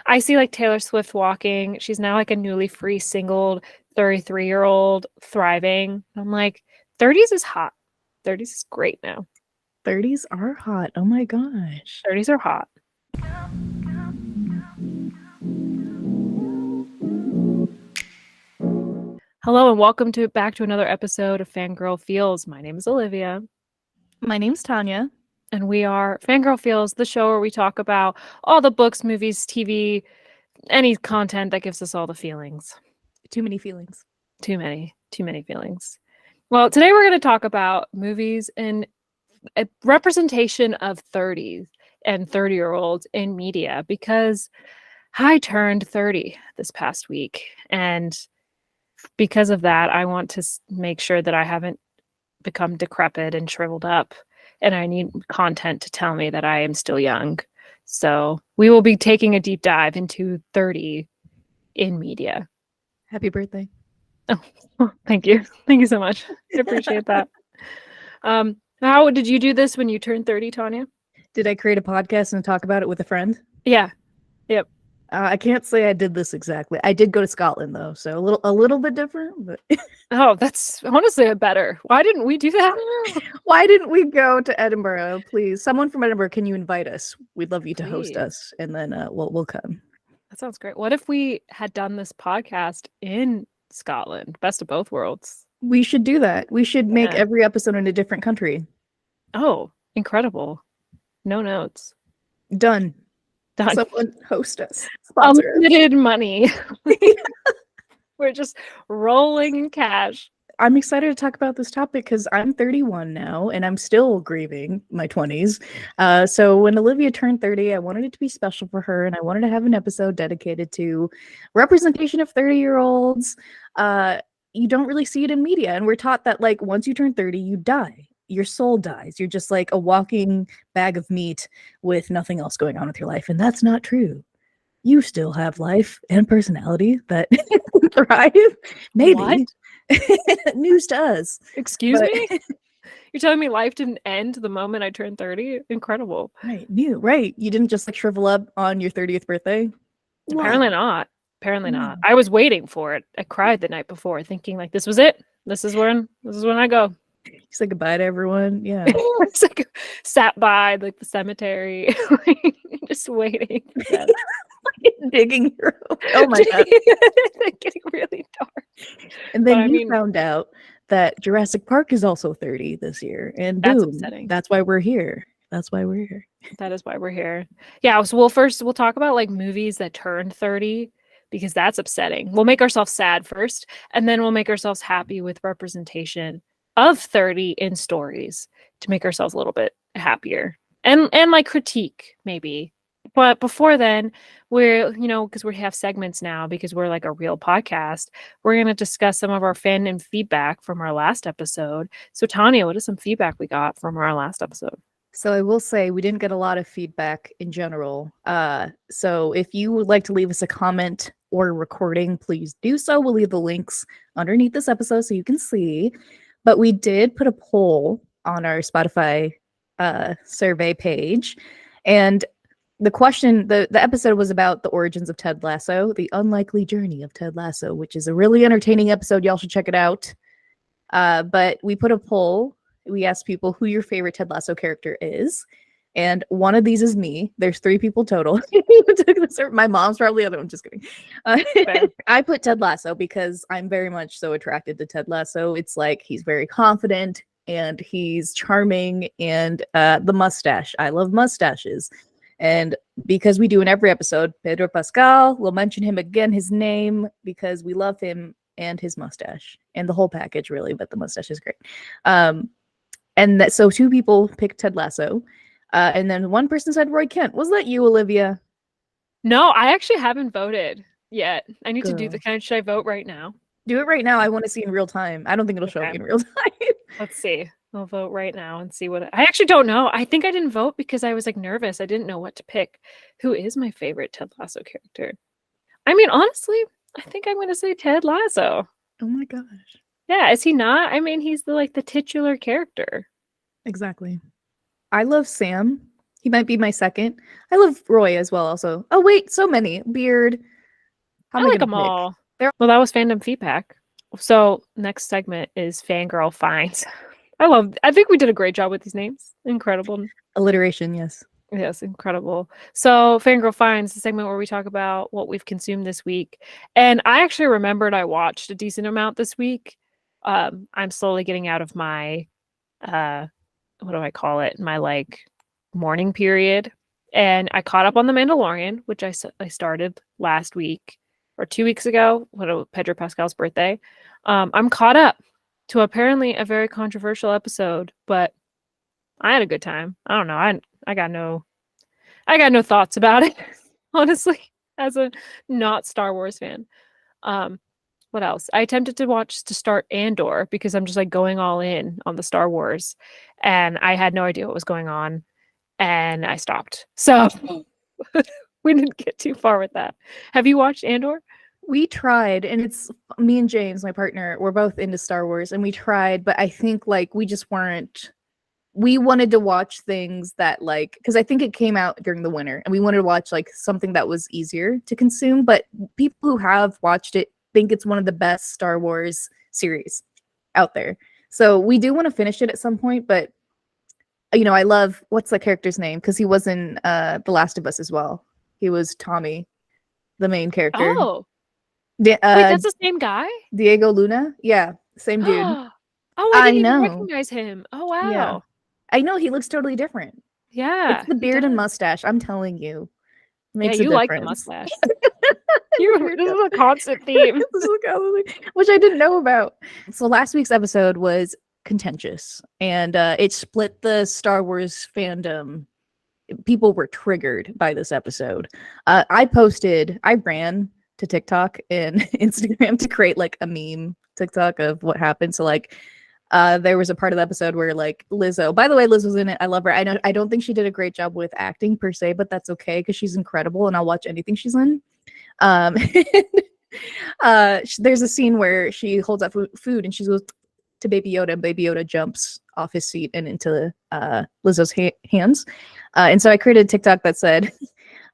I see like Taylor Swift walking. She's now like a newly free singled 33-year-old thriving. I'm like, 30s is hot. 30s is great now. 30s are hot. Oh my gosh. 30s are hot. Hello and welcome back to another episode of Fangirl Feels. My name is Olivia. My name's Tanya. And we are Fangirl Feels, the show where we talk about all the books, movies, TV, any content that gives us all the feelings. Too many feelings. Too many feelings. Well, today we're going to talk about movies and a representation of 30s and 30-year-olds in media, because I turned 30 this past week. And because of that, I want to make sure that I haven't become decrepit and shriveled up. And I need content to tell me that I am still young. So we will be taking a deep dive into 30 in media. Happy birthday. Oh, thank you. Thank you so much. I appreciate that. How did you do this when you turned 30, Tanya? Did I create a podcast and talk about it with a friend? Yeah. Yep. I can't say I did this exactly. I did go to Scotland though, so a little bit different. But Oh, that's honestly better. Why didn't we do that? Why didn't we go to Edinburgh? Please, someone from Edinburgh, can you invite us? We'd love you to host us, and then we'll come. That sounds great. What if we had done this podcast in Scotland? Best of both worlds. We should do that. We should make every episode in a different country. Oh, incredible. No notes. Done. Done. Someone host us. Unlimited money. We're just rolling in cash. I'm excited to talk about this topic because I'm 31 now and I'm still grieving my 20s. So when Olivia turned 30, I wanted it to be special for her, and I wanted to have an episode dedicated to representation of 30-year-olds. You don't really see it in media, and we're taught that like once you turn 30, you die. Your soul dies. You're just like a walking bag of meat with nothing else going on with your life, and that's not true. You still have life and personality that thrive. Maybe. What? News to us. Excuse me? You're telling me life didn't end the moment I turned 30? Incredible. Right. Right. You didn't just like shrivel up on your 30th birthday? Apparently not. Apparently not. I was waiting for it. I cried the night before thinking like this was it. This is when I go. You say goodbye to everyone. Yeah. It's like sat by like the cemetery, just waiting. Digging your oh my god. Getting really dark. And then you found out that Jurassic Park is also 30 this year. And that's boom, upsetting. That's why we're here. That's why we're here. That is why we're here. Yeah, so we'll talk about like movies that turned 30, because that's upsetting. We'll make ourselves sad first, and then we'll make ourselves happy with representation of 30 in stories to make ourselves a little bit happier. And like critique maybe. But before then, we're, because we have segments now, because we're like a real podcast, we're going to discuss some of our fandom feedback from our last episode. So Tanya, what is some feedback we got from our last episode? So I will say we didn't get a lot of feedback in general. So if you would like to leave us a comment or a recording, please do so. We'll leave the links underneath this episode so you can see. But we did put a poll on our Spotify survey page. And the question, the episode was about the origins of Ted Lasso, the unlikely journey of Ted Lasso, which is a really entertaining episode. Y'all should check it out. But we put a poll. We asked people who your favorite Ted Lasso character is. And one of these is me. There's 3 people total. My mom's probably the other one. Just kidding. I put Ted Lasso because I'm very much so attracted to Ted Lasso. It's like he's very confident and he's charming, and the mustache. I love mustaches. And because we do in every episode, Pedro Pascal, we'll mention him again, his name, because we love him and his mustache and the whole package, really. But the mustache is great. So 2 people picked Ted Lasso. And then one person said Roy Kent. Was that you, Olivia? No, I actually haven't voted yet. I need to do the kind. Should I vote right now? Do it right now. I want to see in real time. I don't think it'll show me in real time. Let's see. I'll vote right now and see what I actually don't know. I think I didn't vote because I was like nervous. I didn't know what to pick. Who is my favorite Ted Lasso character? I mean, honestly, I think I'm going to say Ted Lasso. Oh my gosh. Yeah, is he not? I mean, he's the titular character. Exactly. I love Sam. He might be my second. I love Roy as well. Also, oh wait, so many Beard. How I am I like gonna them pick? all. They're Well, that was fandom feedback. So next segment is Fangirl Finds. I think we did a great job with these names. Incredible. alliteration. Yes. Yes, incredible. So Fangirl Finds, the segment where we talk about what we've consumed this week. And I actually remembered I watched a decent amount this week. I'm slowly getting out of my what do I call it? My like morning period. And I caught up on The Mandalorian, which I started last week or 2 weeks ago, Pedro Pascal's birthday. I'm caught up to apparently a very controversial episode, but I had a good time. I don't know. I got no thoughts about it, honestly, as a not Star Wars fan. Um, what else? I attempted to start Andor because I'm just like going all in on the Star Wars, and I had no idea what was going on, and I stopped. So we didn't get too far with that. Have you watched Andor? We tried, and it's me and James, my partner, we're both into Star Wars, and we tried, but I think like we just weren't. We wanted to watch things that like because I think it came out during the winter, and we wanted to watch like something that was easier to consume. But people who have watched it think it's one of the best Star Wars series out there. So we do want to finish it at some point, but I love what's the character's name because he was in The Last of Us as well. He was Tommy, the main character. Oh, Di- wait, uh, that's the same guy? Diego Luna. Yeah, same dude. Oh, I I didn't even know. recognize him. Oh, Yeah, wow. I know. He looks totally different. Yeah, It's the he beard and does. mustache. I'm telling you, Yeah, makes a you like the difference. mustache. Weird. This is a constant theme. This is which I didn't know about. So last week's episode was contentious, and it split the Star Wars fandom. People were triggered by this episode. I ran to TikTok and Instagram to create like a meme TikTok of what happened. So like there was a part of the episode where like Lizzo, by the way, Liz was in it. I love her. I don't think she did a great job with acting per se, but that's okay because she's incredible and I'll watch anything she's in. There's a scene where she holds up food and she goes to Baby Yoda, and Baby Yoda jumps off his seat and into Lizzo's hands. And so I created a TikTok that said,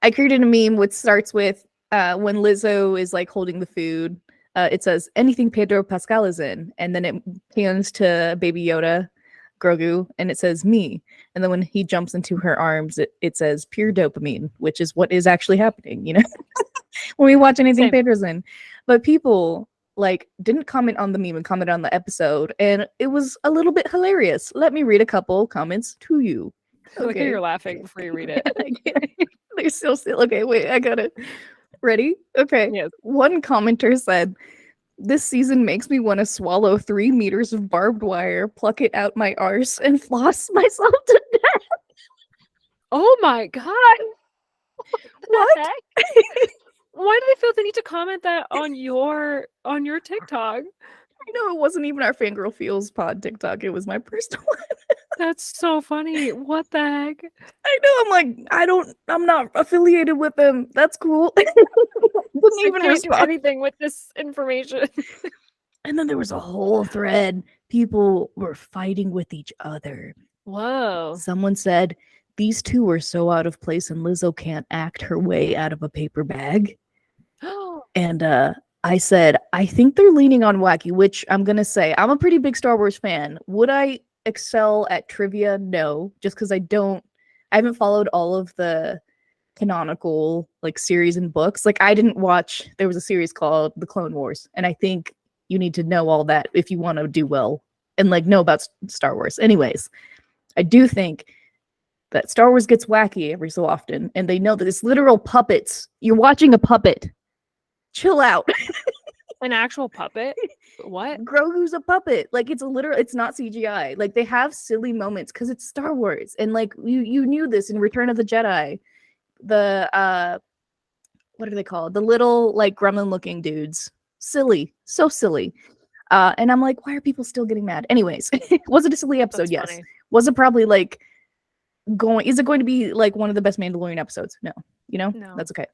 I created a meme which starts with when Lizzo is like holding the food. It says anything Pedro Pascal is in, and then it pans to Baby Yoda, Grogu, and it says me. And then when he jumps into her arms, it says pure dopamine, which is what is actually happening, when we watch anything Same. Pedro's in. But people like didn't comment on the meme and comment on the episode, and it was a little bit hilarious. Let me read a couple comments to you. I like how you're laughing before you read it. They're still okay. Wait, I got it. Ready? Okay. Yes. One commenter said, "This season makes me want to swallow 3 meters of barbed wire, pluck it out my arse, and floss myself to death." Oh my god! What? Why do they feel the need to comment that on your TikTok? I know it wasn't even our Fangirl Feels pod TikTok. It was my personal one. That's so funny. What the heck? I know. I'm like, I'm not affiliated with them. That's cool. Didn't even can't do respond. anything with this information. And then there was a whole thread. People were fighting with each other. Whoa. Someone said, these two are so out of place and Lizzo can't act her way out of a paper bag. And I said, I think they're leaning on wacky, which I'm going to say, I'm a pretty big Star Wars fan. Would I excel at trivia? No, just because I haven't followed all of the canonical like series and books. Like I didn't watch, there was a series called The Clone Wars, and I think you need to know all that if you want to do well and like know about Star Wars. Anyways, I do think that Star Wars gets wacky every so often, and they know that it's literal puppets. You're watching a puppet. Chill out. An actual puppet? What? Grogu's a puppet. Like it's not CGI. Like they have silly moments because it's Star Wars, and like you knew this in Return of the Jedi. The what are they called? The little like gremlin looking dudes. Silly, so silly. And I'm like, why are people still getting mad? Anyways, was it a silly episode? That's yes. funny. Was it probably like is it going to be like one of the best Mandalorian episodes? No. No. That's okay.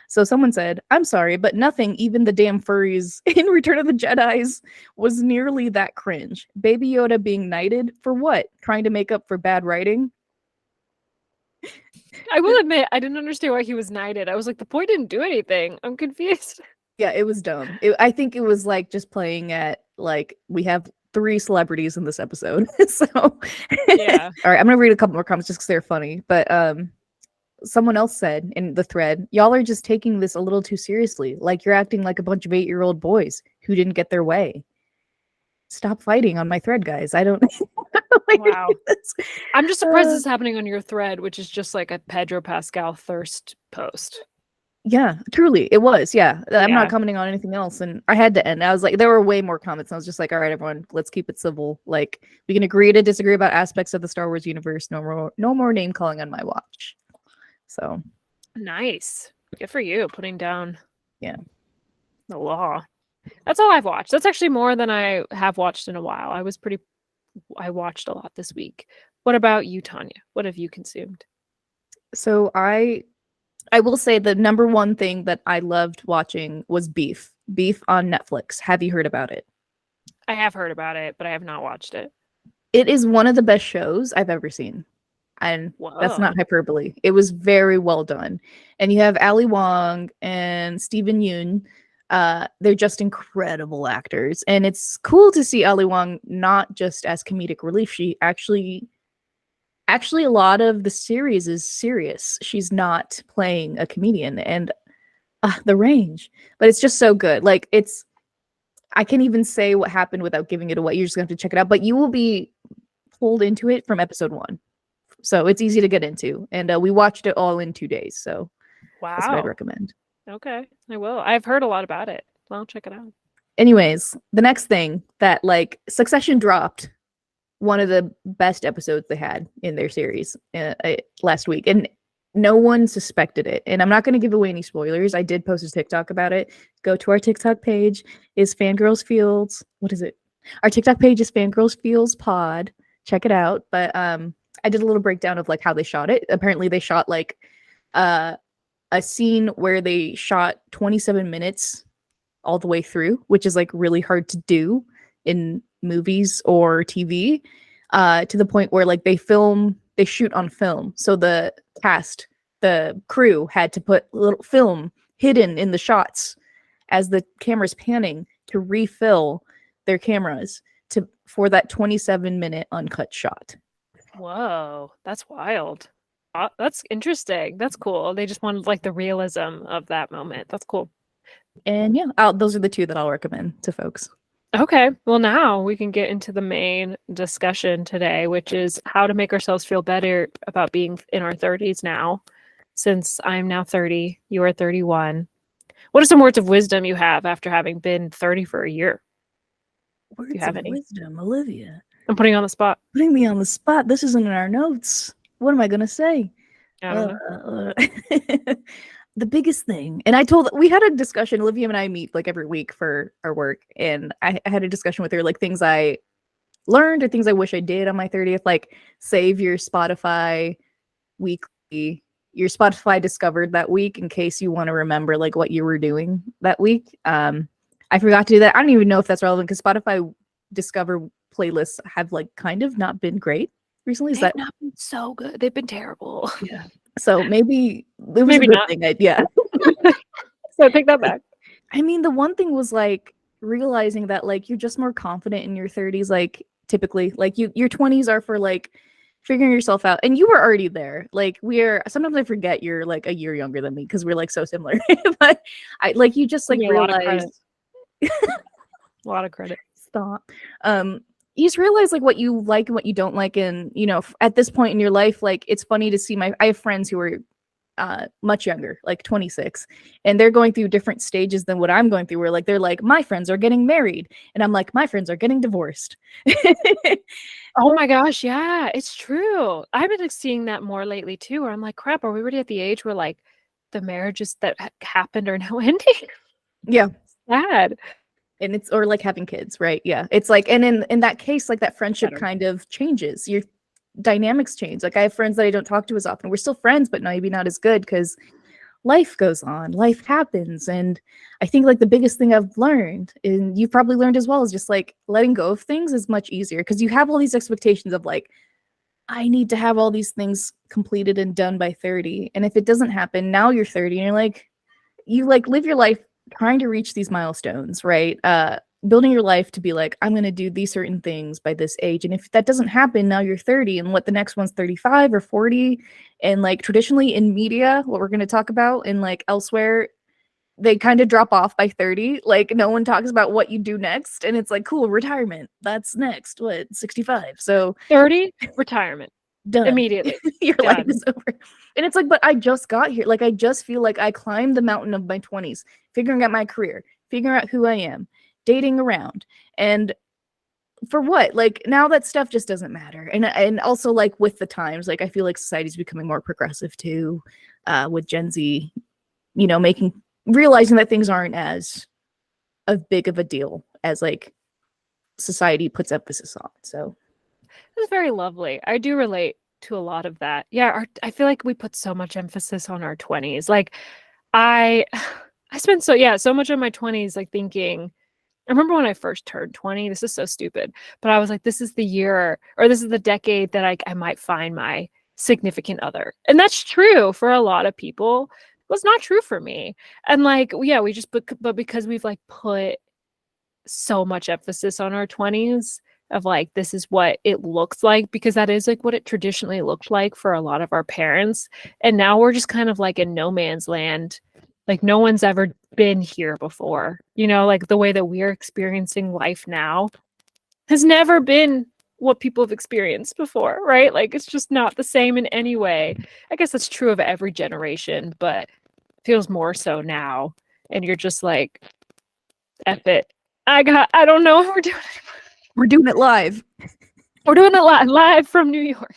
So someone said, I'm sorry, but nothing, even the damn furries in Return of the Jedis, was nearly that cringe. Baby Yoda being knighted for what? Trying to make up for bad writing? I will admit, I didn't understand why he was knighted. I was like, the boy didn't do anything. I'm confused. Yeah, it was dumb. I think it was like just playing at like we have 3 celebrities in this episode. So Yeah. all right, I'm gonna read a couple more comments just because they're funny. But someone else said in the thread, y'all are just taking this a little too seriously. Like you're acting like a bunch of 8-year-old boys who didn't get their way. Stop fighting on my thread, guys. I don't Wow. I'm just surprised this is happening on your thread, which is just like a Pedro Pascal thirst post. Yeah, truly. It was. Yeah. I'm Yeah. not commenting on anything else. And I had to end. I was like, there were way more comments. I was just like, all right, everyone, let's keep it civil. Like, we can agree to disagree about aspects of the Star Wars universe. No more name calling on my watch. So Nice. Good for you putting down the law. That's all I've watched. That's actually more than I have watched in a while. I watched a lot this week. What about you, Tanya? What have you consumed? So I will say the number one thing that I loved watching was Beef. Beef on Netflix. Have you heard about it? I have heard about it, but I have not watched it. It is one of the best shows I've ever seen. And that's not hyperbole. It was very well done. And you have Ali Wong and Steven Yeun. They're just incredible actors. And it's cool to see Ali Wong not just as comedic relief. She actually a lot of the series is serious. She's not playing a comedian. And the range. But it's just so good. Like I can't even say what happened without giving it away. You're just gonna have to check it out. But you will be pulled into it from episode 1. So it's easy to get into. And we watched it all in 2 days. So that's what I'd recommend. Okay, I will. I've heard a lot about it. I'll check it out. Anyways, the next thing that like Succession dropped one of the best episodes they had in their series last week. And no one suspected it. And I'm not going to give away any spoilers. I did post a TikTok about it. Go to our TikTok page is Fangirls Fields. What is it? Our TikTok page is Fangirls Fields Pod. Check it out. But I did a little breakdown of like how they shot it. Apparently they shot like a scene where they shot 27 minutes all the way through, which is like really hard to do in movies or TV, to the point where like they shoot on film. So the cast, the crew had to put little film hidden in the shots as the camera's panning to refill their cameras for that 27-minute uncut shot. Whoa, that's wild. That's interesting. That's cool. They just wanted like the realism of that moment. That's cool. And yeah, those are the 2 that I'll recommend to folks. Okay, well now we can get into the main discussion today, which is how to make ourselves feel better about being in our 30s now. Since I'm now 30, you are 31. What are some words of wisdom you have after having been 30 for a year? Words of wisdom, Olivia. I'm putting you on the spot. Putting me on the spot. This isn't in our notes. What am I going to say? I don't know. The biggest thing, and we had a discussion, Olivia and I meet like every week for our work, and I had a discussion with her, like things I learned or things I wish I did on my 30th, like save your Spotify weekly, your Spotify discovered that week in case you want to remember like what you were doing that week. I forgot to do that. I don't even know if that's relevant because Spotify discover playlists have like kind of not been great recently. They've not been so good. They've been terrible. Yeah. So maybe it was a good thing. Yeah. So take that back. I mean, the one thing was like realizing that like you're just more confident in your 30s. Like typically, like your 20s are for like figuring yourself out, and you were already there. Like sometimes I forget you're like a year younger than me because we're like so similar. But I like you just like realize a lot of credit. Stop. You just realize like what you like and what you don't like, and at this point in your life, like it's funny to see I have friends who are much younger, like 26, and they're going through different stages than what I'm going through, where like they're like, my friends are getting married, and I'm like, my friends are getting divorced. Oh my gosh, yeah, it's true. I've been seeing that more lately too, where I'm like, crap, are we already at the age where like the marriages that happened are now ending? Yeah. Sad. And it's, or like having kids, right? Yeah. It's like, and in that case, like that friendship kind of changes. Your dynamics change. Like I have friends that I don't talk to as often. We're still friends, but maybe not as good because life goes on, life happens. And I think like the biggest thing I've learned, and you've probably learned as well, is just like letting go of things is much easier because you have all these expectations of like, I need to have all these things completed and done by 30. And if it doesn't happen, now you're 30 and you're like, you like live your life trying to reach these milestones, right? Building your life to be like, I'm going to do these certain things by this age. And if that doesn't happen, now you're 30 and what the next one's 35 or 40. And like traditionally in media, what we're going to talk about and like elsewhere, they kind of drop off by 30. Like no one talks about what you do next. And it's like, cool, retirement. That's next. What, 65? So 30, retirement. done. Immediately. Your Done. life is over. And it's like, but I just got here. Like I just feel like I climbed the mountain of my 20s, figuring out my career, figuring out who I am, dating around. And for what? Like now that stuff just doesn't matter. And also like with the times, like I feel like society's becoming more progressive too, with Gen Z, you know, realizing that things aren't as big of a deal as like society puts emphasis on. So It's very lovely. I do relate to a lot of that. Yeah, I feel like we put so much emphasis on our 20s. Like I I spent so much of my 20s like thinking, I remember when I first turned 20, this is so stupid, but I was like, this is the year or this is the decade that I might find my significant other. And that's true for a lot of people. It was not true for me. And like, yeah, but because we've like put so much emphasis on our 20s of like, this is what it looks like, because that is like what it traditionally looked like for a lot of our parents. And now we're just kind of like in no man's land. Like no one's ever been here before, you know, like the way that we're experiencing life now has never been what people have experienced before, right? Like it's just not the same in any way. I guess that's true of every generation, but feels more so now. And you're just like, F it. I don't know what we're doing. we're doing it live. We're doing it live from New York.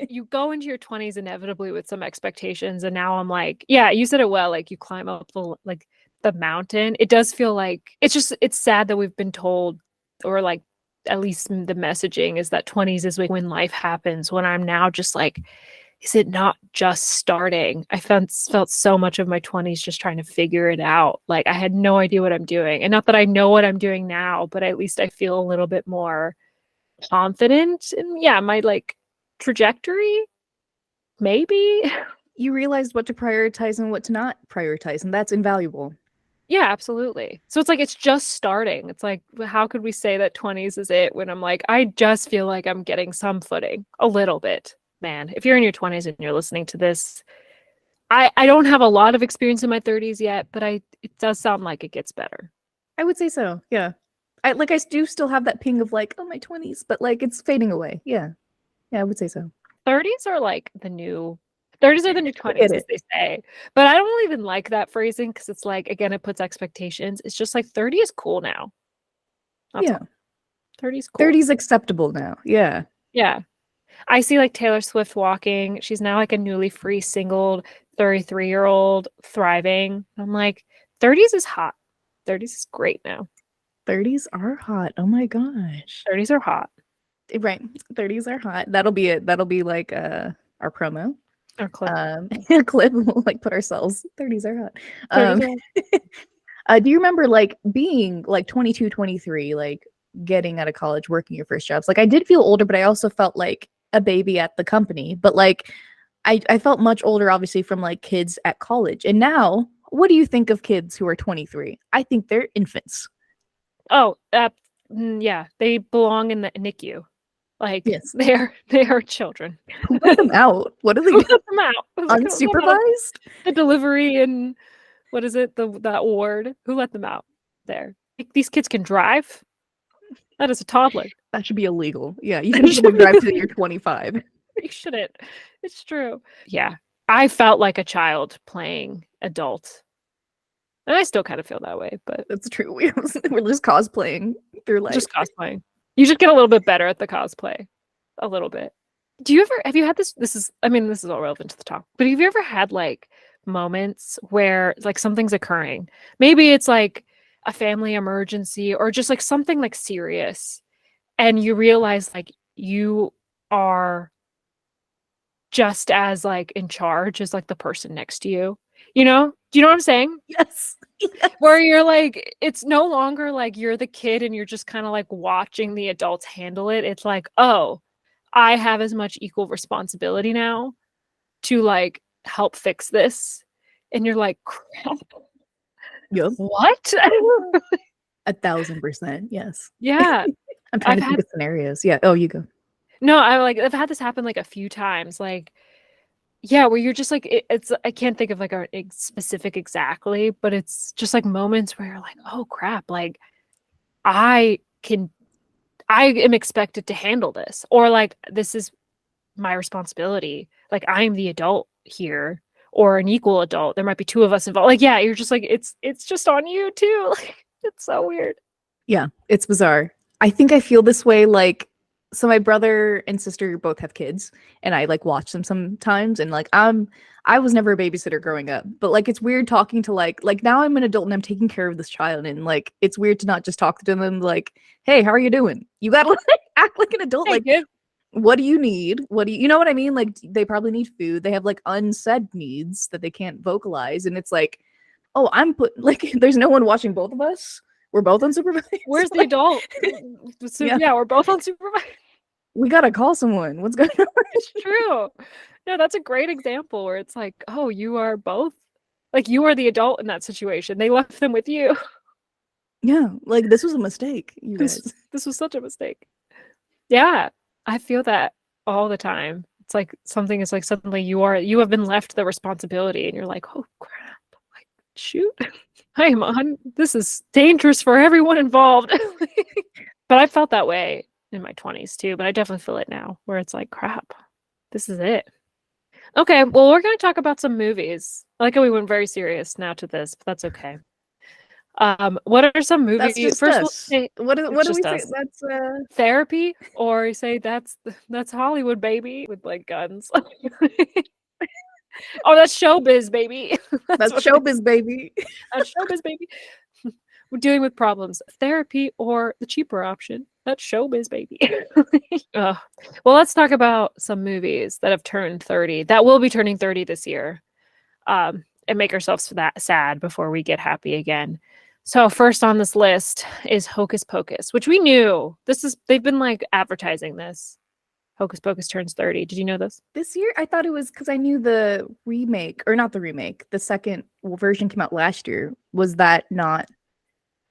You go into your 20s inevitably with some expectations, and now I'm like, yeah, you said it well, like you climb up the mountain. It does feel like it's sad that we've been told, or like at least the messaging is that 20s is like when life happens, when I'm now just like, is it not just starting? I felt so much of my 20s just trying to figure it out. Like I had no idea what I'm doing. And not that I know what I'm doing now, but at least I feel a little bit more confident in my like trajectory. Maybe. You realized what to prioritize and what to not prioritize, and that's invaluable. Yeah, absolutely. So it's like it's just starting. It's like, how could we say that 20s is it when I'm like, I just feel like I'm getting some footing a little bit. Man, if you're in your 20s and you're listening to this, I don't have a lot of experience in my 30s yet, but it does sound like it gets better. I would say so. Yeah. I do still have that ping of like, oh, my 20s, but like it's fading away. Yeah. Yeah, I would say so. 30s are like the new 30s are the new 20s, as they say. But I don't even like that phrasing because it's like, again, it puts expectations. It's just like 30 is cool now. That's yeah. all. 30 is cool. 30 is acceptable now. Yeah. Yeah. I see like Taylor Swift walking. She's now like a newly free singled 33-year-old thriving. I'm like, 30s is hot. 30s is great now. 30s are hot. Oh my gosh. 30s are hot. Right. 30s are hot. That'll be it. That'll be like our promo. Our clip. A clip. We'll like put ourselves. 30s are hot. Do you remember like being like 22, 23, like getting out of college, working your first jobs? Like I did feel older, but I also felt like a baby at the company. But like I felt much older, obviously, from like kids at college. And now, what do you think of kids who are 23? I think they're infants. Oh, yeah, they belong in the NICU. Like, yes, they are children. Who let them out? What are they? Who let them out? Unsupervised? The delivery and what is it? That ward. Who let them out there? These kids can drive. That is a toddler. That should be illegal. Yeah, you shouldn't drive till you're 25. You shouldn't. It's true. Yeah, I felt like a child playing adult. And I still kind of feel that way, but that's true. We're just cosplaying through life. Just cosplaying. You just get a little bit better at the cosplay. A little bit. Have you had this is all relevant to the talk, but have you ever had like moments where like something's occurring? Maybe it's like a family emergency or just like something like serious, and you realize like you are just as like in charge as like the person next to you. You know? Do you know what I'm saying? Yes. Where you're like, it's no longer like you're the kid and you're just kind of like watching the adults handle it. It's like, oh, I have as much equal responsibility now to like help fix this. And you're like, crap. Yep. What? 1,000%. Yes. Yeah. I'm trying I've to think of scenarios. Yeah. Oh, you go. No, I've had this happen like a few times. Like, yeah, where you're just like it's I can't think of like a specific exactly, but it's just like moments where you're like, oh crap, like I am expected to handle this, or like this is my responsibility. Like I'm the adult here, or an equal adult. There might be two of us involved. Like, yeah, you're just like it's just on you too. Like it's so weird. Yeah, it's bizarre. I think I feel this way like so my brother and sister both have kids and I like watch them sometimes and like I was never a babysitter growing up, but like it's weird talking to like now I'm an adult and I'm taking care of this child and like it's weird to not just talk to them like, "Hey, how are you doing?" You got to like act like an adult Hey, like kid. what do you need? What do you know what I mean? Like they probably need food. They have like unsaid needs that they can't vocalize and it's like, "Oh, I'm put like there's no one watching both of us." We're both unsupervised. Where's the adult? So, yeah, we're both unsupervised. We gotta call someone. What's going on? It's true. No, that's a great example where it's like, oh, you are both like you are the adult in that situation. They left them with you. Yeah, like this was a mistake, you guys. This was such a mistake. Yeah, I feel that all the time. It's like something is like suddenly you have been left the responsibility and you're like, oh crap. Like, shoot. Hey man, this is dangerous for everyone involved. But I felt that way in my 20s too, but I definitely feel it now where it's like, crap, this is it. Okay, well, we're going to talk about some movies. I like how we went very serious now to this, but that's okay. What are some movies? That's just First, us. we'll say, what do we say? us. That's Therapy, or you say that's Hollywood, baby, with like guns. Oh, that's showbiz, baby. that's showbiz, baby. That's showbiz, baby. We're dealing with problems. Therapy or the cheaper option. That's showbiz, baby. Well, let's talk about some movies that have turned 30, that will be turning 30 this year, and make ourselves that sad before we get happy again. So first on this list is Hocus Pocus, which we knew. They've been like advertising this. Hocus Pocus turns 30. Did you know this? This year, I thought it was because I knew the remake, or not the remake, the second version came out last year. Was that not?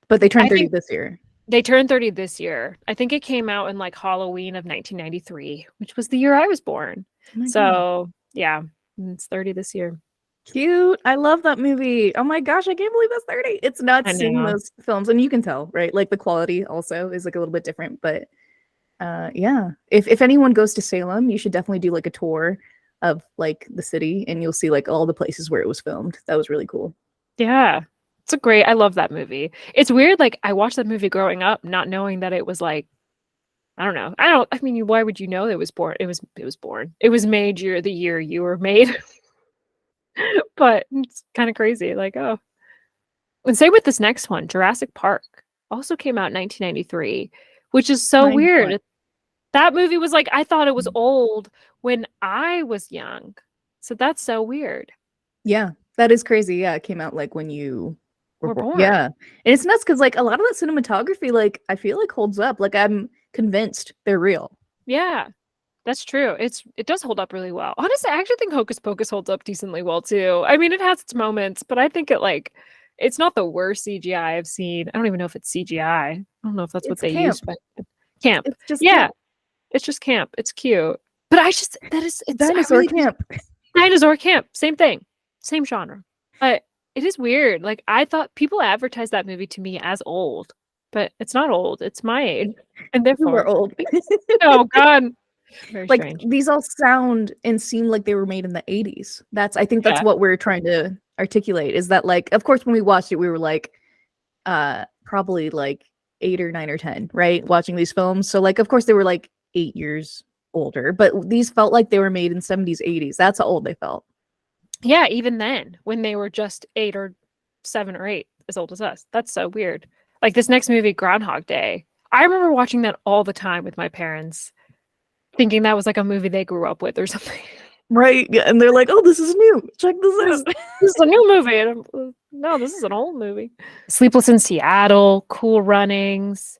But they turned 30 this year. They turned 30 this year. I think it came out in like Halloween of 1993, which was the year I was born. Oh so, yeah, it's 30 this year. Cute. I love that movie. Oh my gosh, I can't believe that's 30. It's nuts seeing those films. And you can tell, right? Like the quality also is like a little bit different. But yeah, if anyone goes to Salem, you should definitely do like a tour of like the city and you'll see like all the places where it was filmed. That was really cool. Yeah. I love that movie. It's weird, like I watched that movie growing up, not knowing that it was like, I don't know. I mean, why would you know it was born? It was born. It was made the year you were made. But it's kind of crazy. Like, oh. And same with this next one, Jurassic Park. Also came out in 1993, which is so weird. That movie was like, I thought it was old when I was young. So that's so weird. Yeah, that is crazy. Yeah, it came out like when you were born. Yeah. And it's nuts because like a lot of that cinematography, like I feel like holds up. Like I'm convinced they're real. Yeah, that's true. It does hold up really well. Honestly, I actually think Hocus Pocus holds up decently well too. I mean, it has its moments, but I think it's not the worst CGI I've seen. I don't even know if it's CGI. I don't know if that's what they use, but camp. It's just yeah, camp. It's just camp. It's cute. But it's dinosaur camp. Dinosaur camp. Same thing. Same genre. But it is weird. Like I thought people advertised that movie to me as old, but it's not old. It's my age, and therefore we're old. Oh God. Very like strange. These all sound and seem like they were made in the 80s. I think that's what we're trying to articulate is that like, of course, when we watched it, we were like, probably like 8 or 9 or 10, right? Watching these films. So like, of course they were like 8 years older, but these felt like they were made in 70s, 80s. That's how old they felt. Yeah. Even then when they were just 8 or 7 or 8 as old as us. That's so weird. Like this next movie, Groundhog Day. I remember watching that all the time with my parents, thinking that was like a movie they grew up with or something. Right. Yeah. And they're like, oh, this is new. Check this out. This is a new movie. And no, this is an old movie. Sleepless in Seattle, Cool Runnings.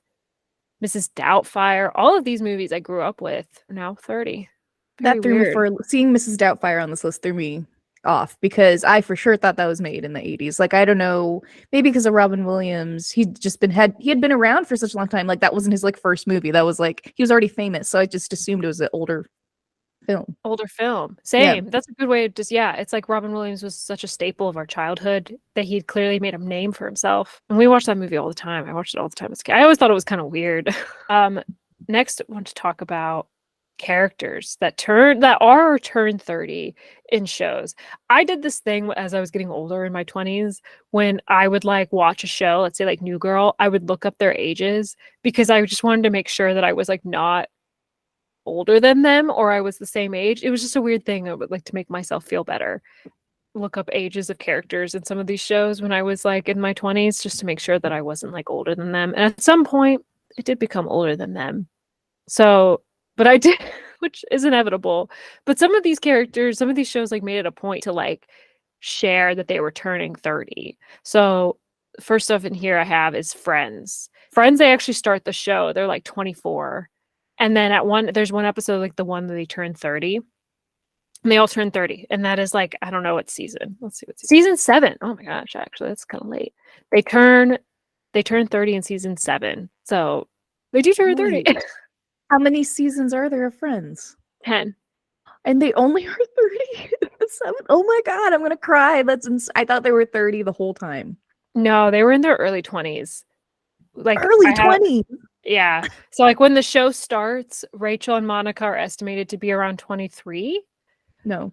Mrs. Doubtfire. All of these movies I grew up with are now 30. Very That threw me weird. for seeing Mrs. Doubtfire on this list threw me off because I for sure thought that was made in the 80s. Like I don't know, maybe because of Robin Williams, he had been around for such a long time. Like that wasn't his like first movie. That was like he was already famous, so I just assumed it was an older film. Older film. Yeah. Same. That's a good way of just, yeah, it's like Robin Williams was such a staple of our childhood that he'd clearly made a name for himself. And we watched that movie all the time. I watched it all the time as a kid. I always thought it was kind of weird. Next, I want to talk about characters that are or turn 30 in shows. I did this thing as I was getting older in my 20s when I would like watch a show, let's say like New Girl, I would look up their ages because I just wanted to make sure that I was like not older than them or I was the same age. It was just a weird thing. I would like to make myself feel better. Look up ages of characters in some of these shows when I was like in my 20s just to make sure that I wasn't like older than them. And at some point, it did become older than them. So, but I did, which is inevitable. But some of these characters, some of these shows like made it a point to like share that they were turning 30. So, first stuff in here I have is Friends. Friends, they actually start the show. They're like 24. And then there's one episode, like the one that they turn 30. And they all turn 30. And that is like, I don't know what season. Let's see what season 7. Oh my gosh, actually, that's kind of late. They turn 30 in season 7. So they do turn 30. How many seasons are there of Friends? 10. And they only are 30. Oh my god, I'm gonna cry. I thought they were 30 the whole time. No, they were in their early 20s. Like early 20s. Yeah. So like when the show starts, Rachel and Monica are estimated to be around 23. No.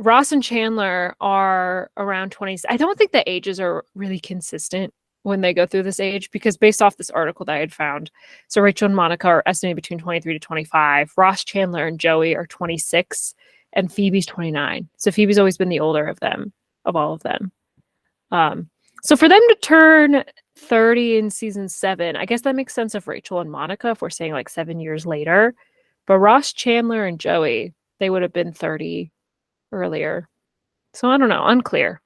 Ross and Chandler are around 20s. I don't think the ages are really consistent when they go through this age because based off this article that I had found, so Rachel and Monica are estimated between 23 to 25. Ross, Chandler, and Joey are 26, and Phoebe's 29. So Phoebe's always been the older of all of them. So for them to turn 30 in season 7, I guess that makes sense of Rachel and Monica if we're saying like 7 years later. But Ross, Chandler, and Joey, they would have been 30 earlier. So I don't know, unclear.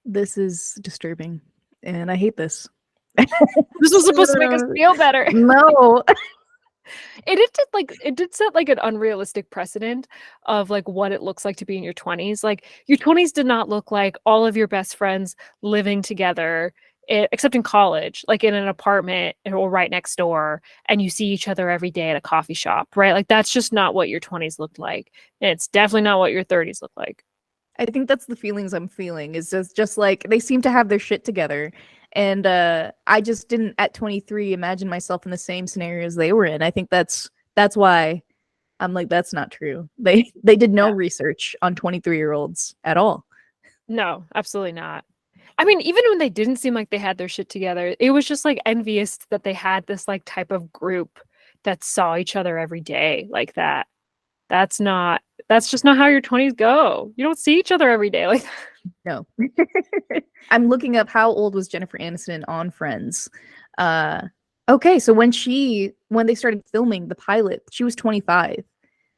This is disturbing. And I hate this. This was supposed to make us feel better. No. It did set like an unrealistic precedent of like what it looks like to be in your 20s. Like your 20s did not look like all of your best friends living together, except in college, like in an apartment or right next door, and you see each other every day at a coffee shop, right? Like that's just not what your 20s looked like. And it's definitely not what your 30s look like. I think that's the feelings I'm feeling is just like they seem to have their shit together. And I just didn't at 23 imagine myself in the same scenarios they were in. I think that's why I'm like, that's not true. They did no research on 23-year-olds at all. No, absolutely not. I mean, even when they didn't seem like they had their shit together, it was just like envious that they had this like type of group that saw each other every day like that. That's just not how your 20s go. You don't see each other every day like that. No. I'm looking up how old was Jennifer Aniston on Friends. Okay, so when they started filming the pilot, she was 25.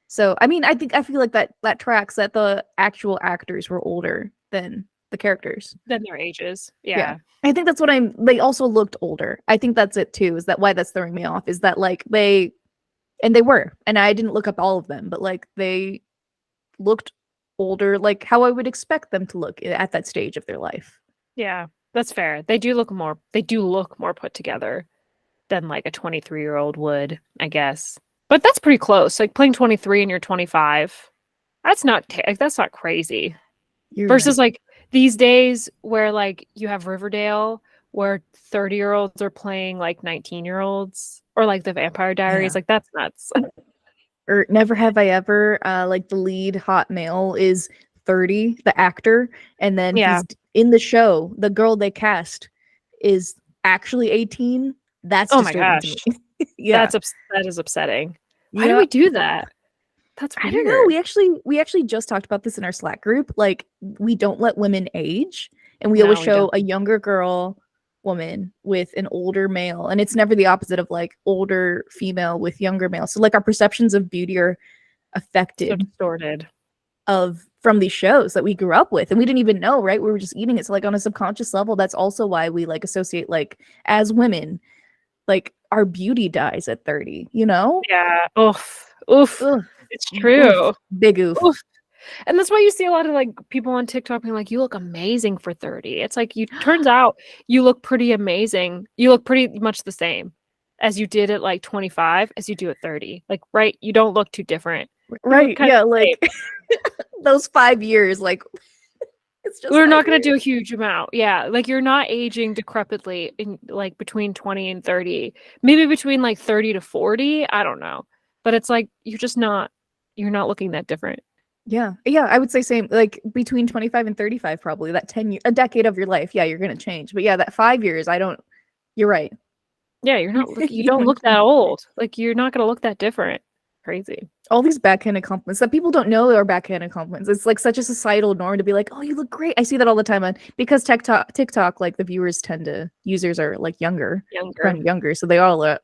So I mean, I feel like that tracks that the actual actors were older than the characters. Than their ages. Yeah. I think that's what they also looked older. I think that's it too, is that why that's throwing me off, is that like they were, and I didn't look up all of them, but like they looked older, like how I would expect them to look at that stage of their life. Yeah, that's fair. They do look more put together than like a 23-year-old would, I guess. But that's pretty close. Like playing 23 and you're 25. That's not crazy. Versus like these days where like you have Riverdale where 30-year-olds are playing like 19-year-olds or like the Vampire Diaries. Like that's nuts. Or Never Have I Ever, like the lead hot male is 30, the actor, and then he's in the show, the girl they cast is actually 18. That's oh my gosh. Yeah. That is upsetting. Why do we do that? That's weird. I don't know. We actually just talked about this in our Slack group. Like we don't let women age, and we always show a younger woman with an older male, and it's never the opposite of like older female with younger male. So like our perceptions of beauty are affected, so distorted from these shows that we grew up with, and we didn't even know, right? We were just eating it. So like on a subconscious level, that's also why we like associate like as women, like our beauty dies at 30, you know? Yeah. Oof. Oof. Ugh. It's Oof. true. Big oof. Oof. And that's why you see a lot of like people on TikTok being like, you look amazing for 30. It's like you turns out you look pretty amazing. You look pretty much the same as you did at like 25 as you do at 30. Like, right, you don't look too different. You look Right. kind Yeah, of the same. like those 5 years, like it's just We're 5 not going to do a years. huge amount. Yeah, like you're not aging decrepitly in like between 20 and 30. Maybe between like 30 to 40, I don't know. But it's like you're not looking that different. Yeah. Yeah, I would say same, like between 25 and 35 probably. That 10 year, a decade of your life. Yeah, you're going to change. But yeah, that 5 years, I don't you're right. Yeah, you're not look you You don't don't look that change. old. Like you're not going to look that different. Crazy. All these backhanded compliments that people don't know are backhanded compliments. It's like such a societal norm to be like, "Oh, you look great." I see that all the time on because TikTok, like the viewers tend to users are like younger, Younger. kind of younger, so they all they're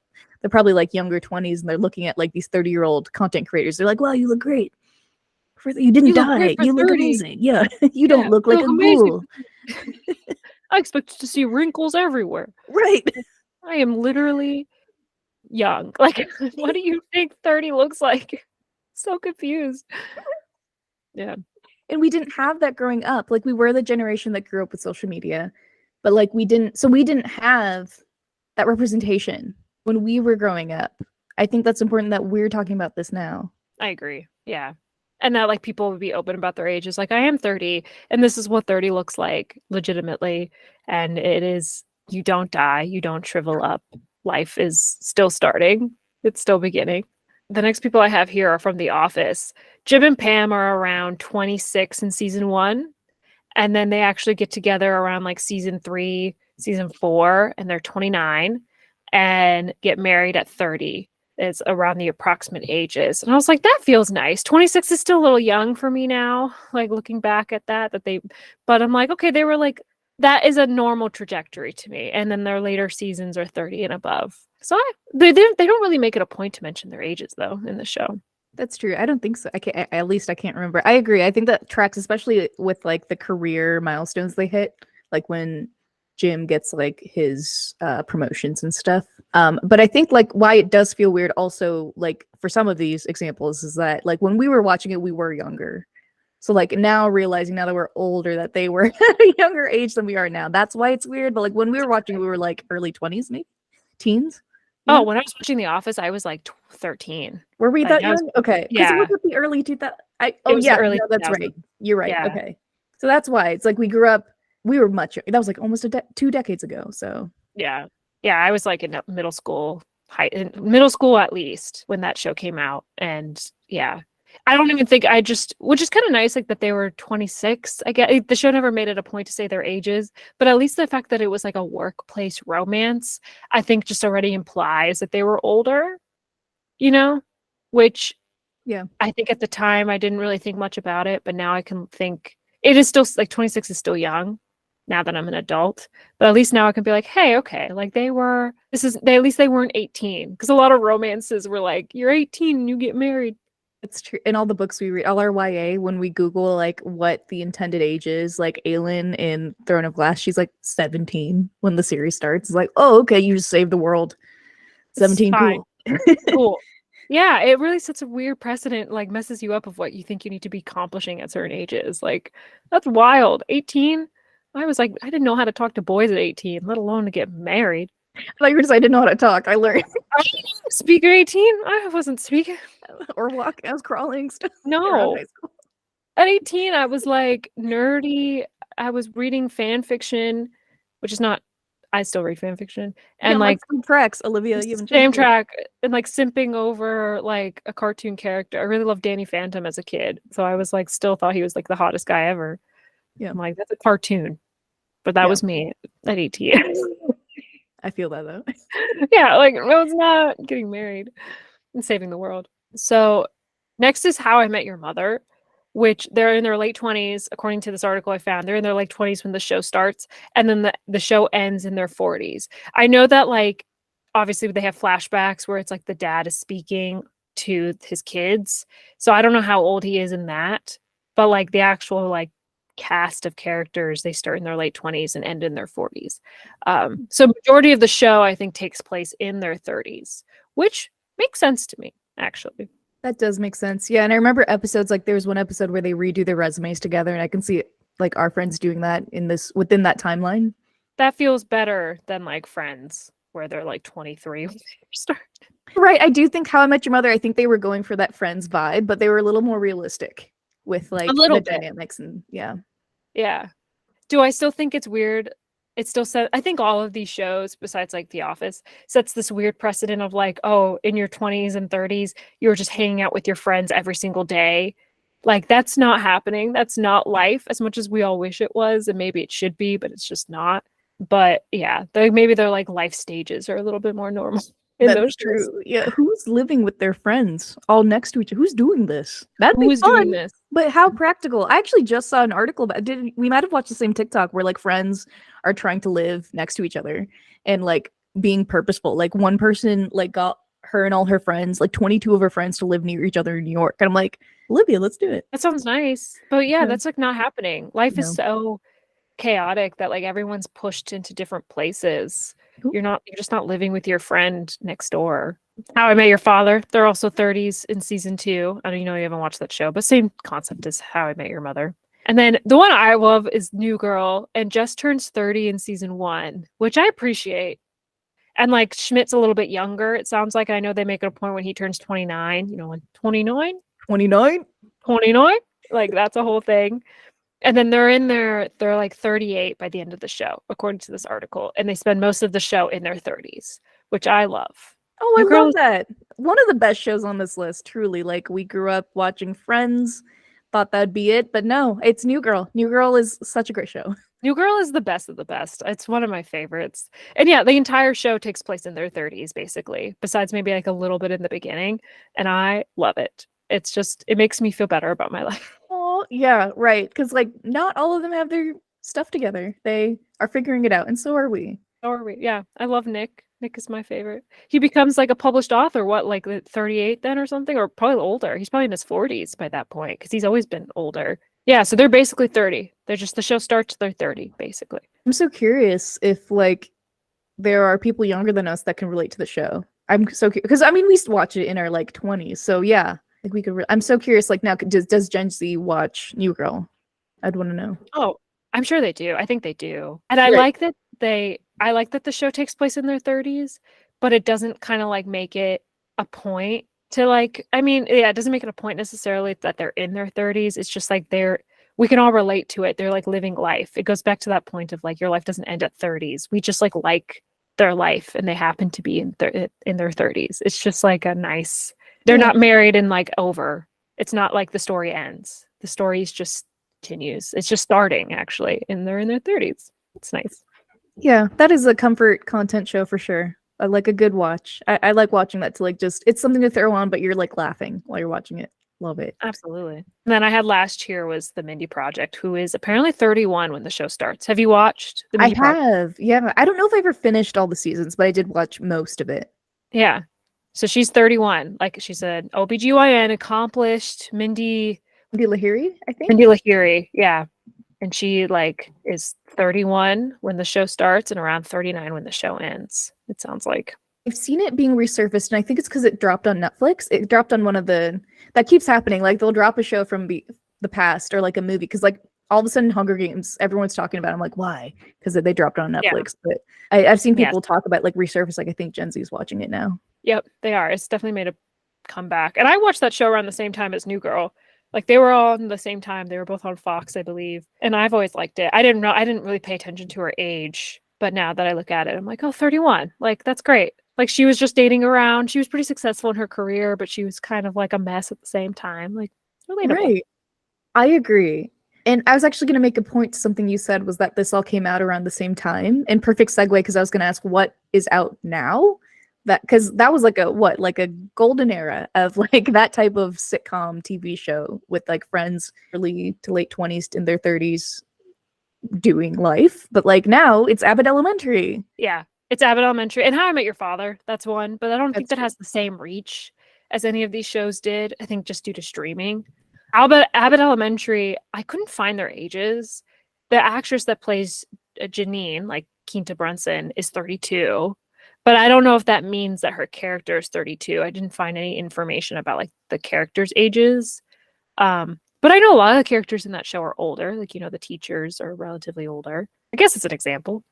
probably like younger 20s and they're looking at like these 30-year-old content creators. They're like, "Wow, you look great. You didn't You look great die. for You look 30. amazing. Yeah, you don't Yeah, look you like look a amazing. ghoul." I expected to see wrinkles everywhere. Right. I am literally young. Like, what do you think 30 looks like? So confused. Yeah, And we didn't have that growing up. Like we were the generation that grew up with social media, but like we didn't have that representation when we were growing up. I think that's important that we're talking about this now. I agree. Yeah. And that like people would be open about their ages. Like, I am 30, and this is what 30 looks like legitimately. And it is, you don't die, you don't shrivel up. Life is still starting, it's still beginning. The next people I have here are from The Office. Jim and Pam are around 26 in season one. And then they actually get together around like season three, season four, and they're 29 and get married at 30. It's around the approximate ages. And I was like, that feels nice. 26 is still a little young for me now, like looking back at but I'm like, okay, they were like, that is a normal trajectory to me. And then their later seasons are 30 and above. They don't really make it a point to mention their ages though in the show. That's true. I don't think so. I can't, at least I can't remember. I agree. I think that tracks, especially with like the career milestones they hit, like when Jim gets like his promotions and stuff. But I think like why it does feel weird also, like for some of these examples, is that like when we were watching it, we were younger. So like now realizing now that we're older that they were at a younger age than we are now. That's why it's weird. But like when we were watching, we were like early 20s, maybe teens. You Oh, know? when I was watching The Office, I was like 13. Were we Like that I was, young? Okay, because it was yeah, with the early 2000. it Oh was the yeah, early no, that's 2000s. right. You're right. Yeah. Okay, so that's why it's like we grew up. We were much. That was like almost 2 decades ago. So Yeah. Yeah, I was like in middle school, in middle school at least when that show came out. And yeah, I don't even think which is kind of nice, like that they were 26. I get the show never made it a point to say their ages, but at least the fact that it was like a workplace romance, I think just already implies that they were older, you know, which yeah, I think at the time I didn't really think much about it, but now I can think it is still like 26 is still young now that I'm an adult. But at least now I can be like, hey, okay, like at least they weren't 18. Because a lot of romances were like, you're 18 and you get married. it's true. In all the books we read, all our YA, when we Google like what the intended age is, like Aelin in Throne of Glass, she's like 17 when the series starts. It's like, oh, okay, you just saved the world. It's 17, fine. cool. Cool. Yeah, it really sets a weird precedent, like messes you up of what you think you need to be accomplishing at certain ages. Like, that's wild. 18? I was like, I didn't know how to talk to boys at 18, let alone to get married. Like, I didn't know how to talk. I learned Speaker 18? I wasn't speaking. or walk. I was crawling stuff around No. high school. At 18, I was like nerdy. I was reading fan fiction, which is not, I still read fan fiction. Yeah, And I'm like, like, some tracks, Olivia. You haven't same changed it. track, and like simping over like a cartoon character. I really loved Danny Phantom as a kid. So I was like, still thought he was like the hottest guy ever. Yeah, I'm like, that's a cartoon. But that yeah. was me at 18. I feel that though. Yeah, like, no, it's not getting married and saving the world. So next is How I Met Your Mother, which they're in their late 20s, according to this article I found. They're in their late 20s when the show starts, and then the show ends in their 40s. I know that, like, obviously they have flashbacks where it's like the dad is speaking to his kids. So I don't know how old he is in that, but like the actual like cast of characters, they start in their late 20s and end in their 40s. So majority of the show, I think, takes place in their 30s, which makes sense to me, actually. That does make sense. Yeah, and I remember episodes like there was one episode where they redo their resumes together, and I can see like our friends doing that within that timeline. That feels better than like Friends, where they're like 23 when they start. Right. I do think How I Met Your Mother, I think they were going for that Friends vibe, but they were a little more realistic with like the dynamics and yeah. Yeah. Do I still think it's weird? It still says, I think all of these shows, besides like The Office, sets this weird precedent of like, oh, in your 20s and 30s, you're just hanging out with your friends every single day. Like, that's not happening. That's not life as much as we all wish it was. And maybe it should be, but it's just not. But yeah, maybe their like life stages are a little bit more normal. That's true. Yeah, who's living with their friends all next to each other? Who's doing this? That'd be fun. Doing this? But how practical? I actually just saw an article about we might have watched the same TikTok where like friends are trying to live next to each other and like being purposeful. Like one person like got her and all her friends, like 22 of her friends, to live near each other in New York. And I'm like, Olivia, let's do it. That sounds nice. But yeah, that's like not happening. Life is so chaotic that like everyone's pushed into different places. You're just not living with your friend next door. How I Met Your Father, they're also 30s in season 2. I know you haven't watched that show, but same concept as How I Met Your Mother. And then the one I love is New Girl, and Jess turns 30 in season 1, which I appreciate. And like Schmidt's a little bit younger. It sounds like, I know they make it a point when he turns 29, like 29, like that's a whole thing. And then they're like 38 by the end of the show, according to this article. And they spend most of the show in their 30s, which I love. Oh, I love that. One of the best shows on this list, truly. Like, we grew up watching Friends, thought that'd be it, but no, it's New Girl. New Girl is such a great show. New Girl is the best of the best. It's one of my favorites. And yeah, the entire show takes place in their 30s, basically, besides maybe like a little bit in the beginning. And I love it. It's just, it makes me feel better about my life. Oh, yeah, right. Because, like, not all of them have their stuff together. They are figuring it out, and so are we. Yeah, I love Nick. Nick is my favorite. He becomes like a published author, like 38 then or something, or probably older. He's probably in his 40s by that point, because he's always been older. Yeah, so they're basically 30. The show starts, they're 30, basically. I'm so curious if, like, there are people younger than us that can relate to the show. I'm so curious, because, I mean, we used to watch it in our, like, 20s, so yeah. Like we could. I'm so curious. Like now, does Gen Z watch New Girl? I'd want to know. Oh, I'm sure they do. I think they do. And I like that I like that the show takes place in their 30s, but it doesn't kind of like make it a point to like. I mean, yeah, it doesn't make it a point necessarily that they're in their 30s. It's just like we can all relate to it. They're like living life. It goes back to that point of like your life doesn't end at 30s. We just like their life, and they happen to be in their 30s. It's just like a nice. They're not married and like over. It's not like the story ends. The story just continues. It's just starting actually, and they're in their 30s. It's nice. Yeah, that is a comfort content show for sure. I like a good watch. I like watching that to like just, it's something to throw on, but you're like laughing while you're watching it. Love it. Absolutely. And then I had last year was the Mindy Project, who is apparently 31 when the show starts. Have you watched the Mindy Project? I have. Yeah. I don't know if I ever finished all the seasons, but I did watch most of it. Yeah. So she's 31. Like she said, OBGYN, accomplished Mindy Lahiri, I think. Mindy Lahiri, yeah. And she like is 31 when the show starts and around 39 when the show ends. It sounds like. I've seen it being resurfaced, and I think it's because it dropped on Netflix. It dropped on one of the that keeps happening. Like they'll drop a show from the past or like a movie because like all of a sudden Hunger Games, everyone's talking about it. I'm like, why? Because they dropped it on Netflix. Yeah. But I've seen people talk about like resurface. Like I think Gen Z is watching it now. Yep, they are. It's definitely made a comeback. And I watched that show around the same time as New Girl. Like they were all on the same time. They were both on Fox, I believe. And I've always liked it. I didn't really pay attention to her age. But now that I look at it, I'm like, oh, 31. Like, that's great. Like she was just dating around. She was pretty successful in her career, but she was kind of like a mess at the same time. Like, relatable. Right. I agree. And I was actually going to make a point to something you said was that this all came out around the same time. And perfect segue, because I was going to ask what is out now. Because that was like a golden era of like that type of sitcom TV show with like friends early to late 20s in their 30s doing life. But like now it's Abbott Elementary. Yeah, it's Abbott Elementary and How I Met Your Father. That's one, but I don't think that has the same reach as any of these shows did. I think just due to streaming. Abbott Elementary, I couldn't find their ages. The actress that plays Janine, like Quinta Brunson, is 32. But I don't know if that means that her character is 32. I didn't find any information about like the characters' ages. But I know a lot of the characters in that show are older. Like, the teachers are relatively older. I guess it's an example.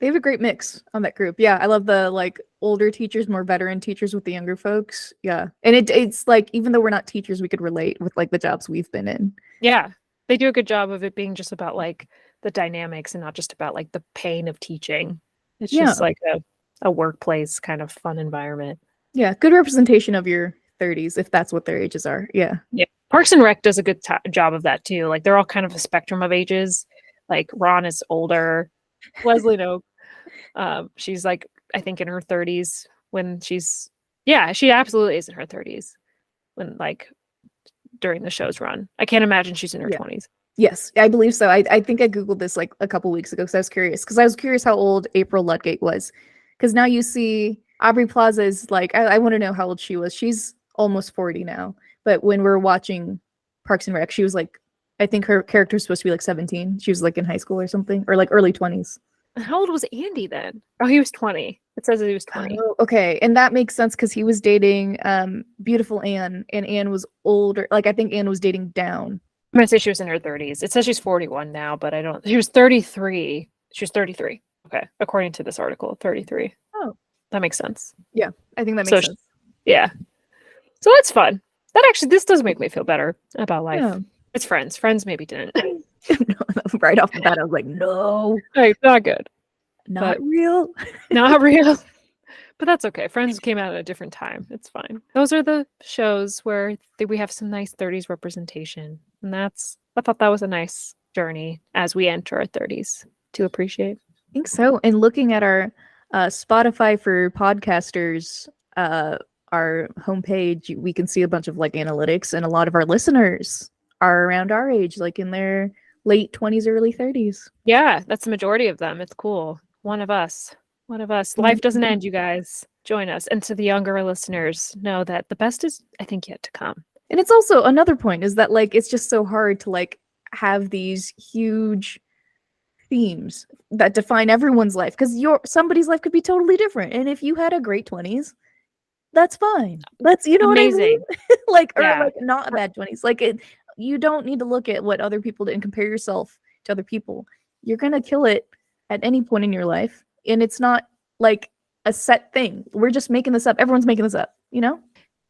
They have a great mix on that group. Yeah, I love the like older teachers, more veteran teachers with the younger folks. Yeah. And it's like even though we're not teachers, we could relate with like the jobs we've been in. Yeah. They do a good job of it being just about like the dynamics and not just about like the pain of teaching. It's just like a workplace kind of fun environment. Yeah, good representation of your 30s if that's what their ages are. Yeah. Yeah. Parks and Rec does a good job of that too. Like they're all kind of a spectrum of ages. Like Ron is older. Leslie Knope, she's like I think in her 30s when she absolutely is in her 30s when like during the show's run. I can't imagine she's in her 20s. Yes, I believe so. I think I googled this like a couple weeks ago because I was curious how old April Ludgate was, because now you see Aubrey Plaza is like I want to know how old she was. She's almost 40 now, but when we're watching Parks and Rec, she was like, I think her character was supposed to be like 17. She was like in high school or something, or like early 20s. How old was Andy then? Oh, he was 20. It says that he was 20. Oh, okay, and that makes sense because he was dating beautiful Anne, and Anne was older. Like I think Anne was dating down. I'm gonna say she was in her 30s. It says she's 41 now, but I don't. She was 33. She was 33. Okay, according to this article, 33. Oh, that makes sense. Yeah, I think that makes sense. Yeah, so that's fun. This does make me feel better about life. Yeah. It's Friends. Friends maybe didn't. Right off the bat, I was like, no, not good, not real, not real. But that's okay. Friends came out at a different time. It's fine. Those are the shows where we have some nice 30s representation. And I thought that was a nice journey as we enter our 30s to appreciate. I think so. And looking at our Spotify for podcasters, our homepage, we can see a bunch of like analytics, and a lot of our listeners are around our age, like in their late 20s, early 30s. Yeah, that's the majority of them. It's cool. One of us. Life doesn't end, you guys. Join us. And to the younger listeners, know that the best is, I think, yet to come. And it's also another point is that like it's just so hard to like have these huge themes that define everyone's life, because somebody's life could be totally different. And if you had a great 20s, that's fine. That's amazing. What I mean? Like not a bad 20s. Like you don't need to look at what other people did and compare yourself to other people. You're gonna kill it at any point in your life, and it's not like a set thing. We're just making this up. Everyone's making this up,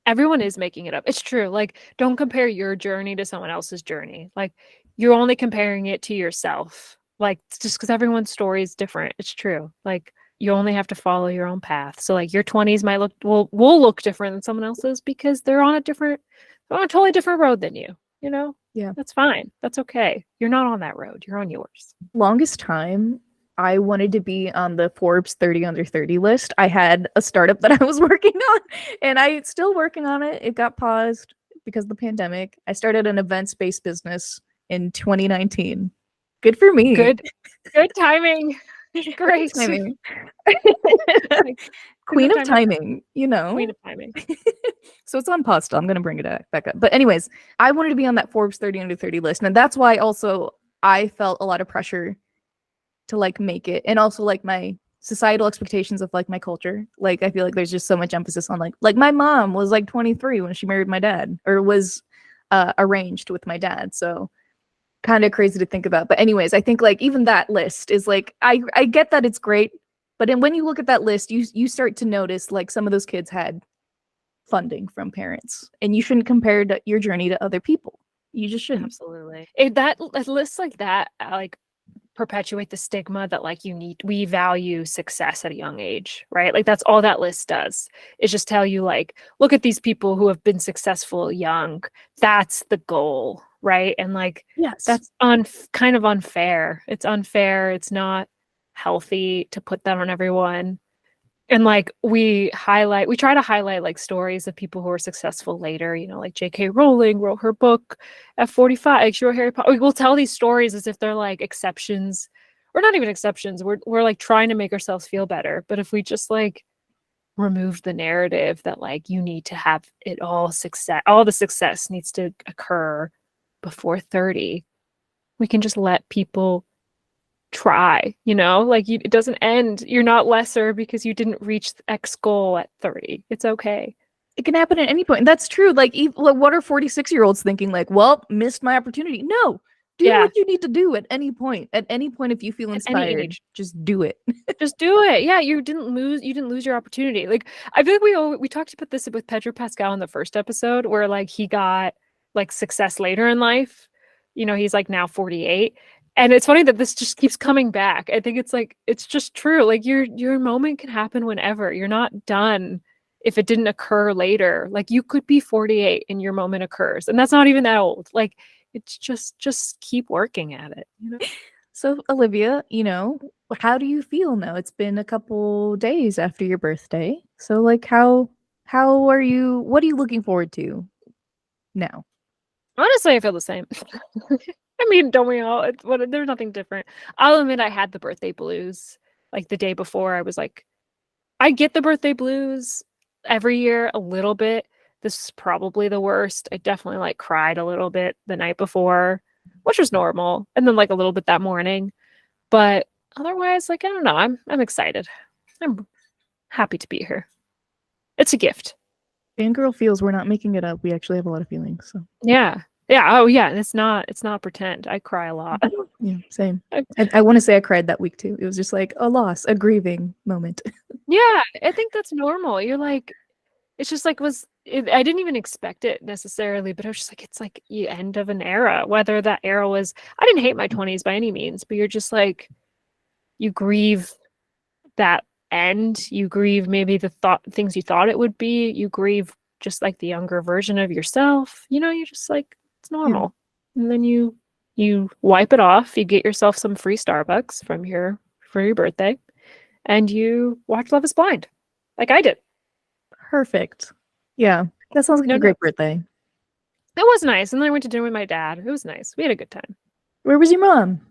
Everyone is making it up. It's true. Like, don't compare your journey to someone else's journey. Like, you're only comparing it to yourself. Like, just because everyone's story is different. It's true. Like, you only have to follow your own path. So, like, your 20s might will look different than someone else's because they're on a totally different road than you. Yeah, that's fine. That's okay. You're not on that road. You're on yours. Longest time, I wanted to be on the Forbes 30 under 30 list. I had a startup that I was working on, and I'm still working on it. It got paused because of the pandemic. I started an events-based business in 2019. Good for me. Good timing. Great timing. Queen of timing, Queen of timing. So it's on pause still. I'm going to bring it back up. But anyways, I wanted to be on that Forbes 30 under 30 list. And that's why also I felt a lot of pressure to like make it, and also like my societal expectations of like my culture. Like I feel like there's just so much emphasis on like my mom was like 23 when she married my dad, or was arranged with my dad. So kind of crazy to think about. But anyways, I think like even that list is like I get that it's great, but when you look at that list, you start to notice like some of those kids had funding from parents, and you shouldn't compare your journey to other people. You just shouldn't. Absolutely. That lists like that like perpetuate the stigma that like we value success at a young age, right? Like that's all that list does, is just tell you like, look at these people who have been successful young. That's the goal, right? And like, yes, that's kind of unfair. It's unfair. It's not healthy to put that on everyone. And like we try to highlight like stories of people who are successful later, like J.K. Rowling wrote her book at 45, like she wrote Harry Potter. We'll tell these stories as if they're like exceptions, or not even exceptions. We're like trying to make ourselves feel better. But if we just like removed the narrative that like you need to have it all the success needs to occur before 30. We can just let people try, like it doesn't end. You're not lesser because you didn't reach X goal at 30. It's okay. It can happen at any point. That's true. Like, what are 46-year-olds thinking? Like, well, missed my opportunity. No, do what you need to do at any point. At any point, if you feel inspired, just do it. Just do it. Yeah, you didn't lose your opportunity. Like, I feel like we talked about this with Pedro Pascal in the first episode, where like he got like success later in life. He's like now 48. And it's funny that this just keeps coming back. I think it's like, it's just true. Like your moment can happen whenever. You're not done if it didn't occur later. Like you could be 48 and your moment occurs. And that's not even that old. Like it's just keep working at it. So Olivia, how do you feel now? It's been a couple days after your birthday. So like what are you looking forward to now? Honestly, I feel the same. I mean, don't we all? There's nothing different. I'll admit I had the birthday blues. Like the day before, I was like, I get the birthday blues every year a little bit. This is probably the worst. I definitely like cried a little bit the night before, which was normal, and then like a little bit that morning. But otherwise, like I don't know. I'm excited. I'm happy to be here. It's a gift. Fangirl feels we're not making it up. We actually have a lot of feelings. So yeah. Oh yeah. And it's not pretend. I cry a lot. Yeah, same. I want to say I cried that week too. It was just like a loss, a grieving moment. Yeah, I think that's normal. You're like, it's just like I didn't even expect it necessarily, but I was just like, it's like the end of an era. Whether that era was, I didn't hate my 20s by any means, but you're just like, you grieve that end. You grieve maybe the things you thought it would be. You grieve just like the younger version of yourself. You're just like, it's normal. Yeah. And then you wipe it off. You get yourself some free Starbucks for your birthday, and you watch Love is Blind, like I did. Perfect. Yeah, that sounds like a great birthday. It was nice. And then I went to dinner with my dad. It was nice. We had a good time. Where was your mom?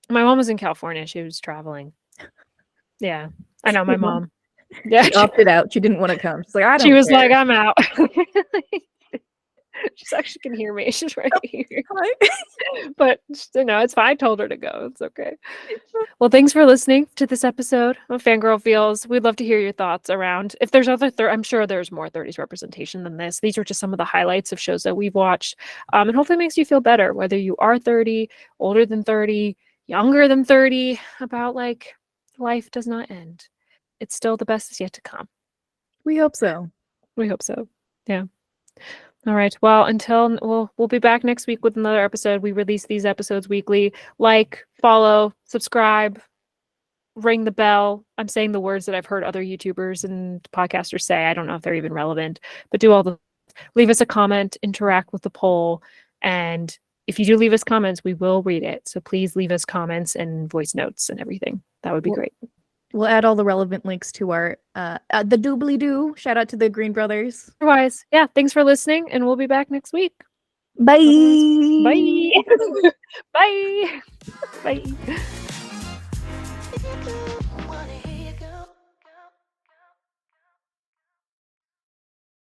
My mom was in California. She was traveling. Yeah, I know my mom. Yeah, she opted out. She didn't want to come. She's like, I don't. She was like, I'm out. She actually can hear me. She's right here. But it's fine. I told her to go. It's okay. Well, thanks for listening to this episode of Fangirl Feels. We'd love to hear your thoughts around if there's other I'm sure there's more 30s representation than this. These are just some of the highlights of shows that we've watched. And hopefully it makes you feel better, whether you are 30, older than 30, younger than 30, about like life does not end. It's still the best is yet to come. We hope so. Yeah. All right. Well, until we'll be back next week with another episode. We release these episodes weekly. Like, follow, subscribe, ring the bell. I'm saying the words that I've heard other YouTubers and podcasters say. I don't know if they're even relevant, but leave us a comment, interact with the poll. And if you do leave us comments, we will read it. So please leave us comments and voice notes and everything. That would be great. We'll add all the relevant links to our the doobly-doo. Shout out to the Green Brothers. Otherwise, yeah, thanks for listening, and we'll be back next week. Bye. Bye. Bye. Bye.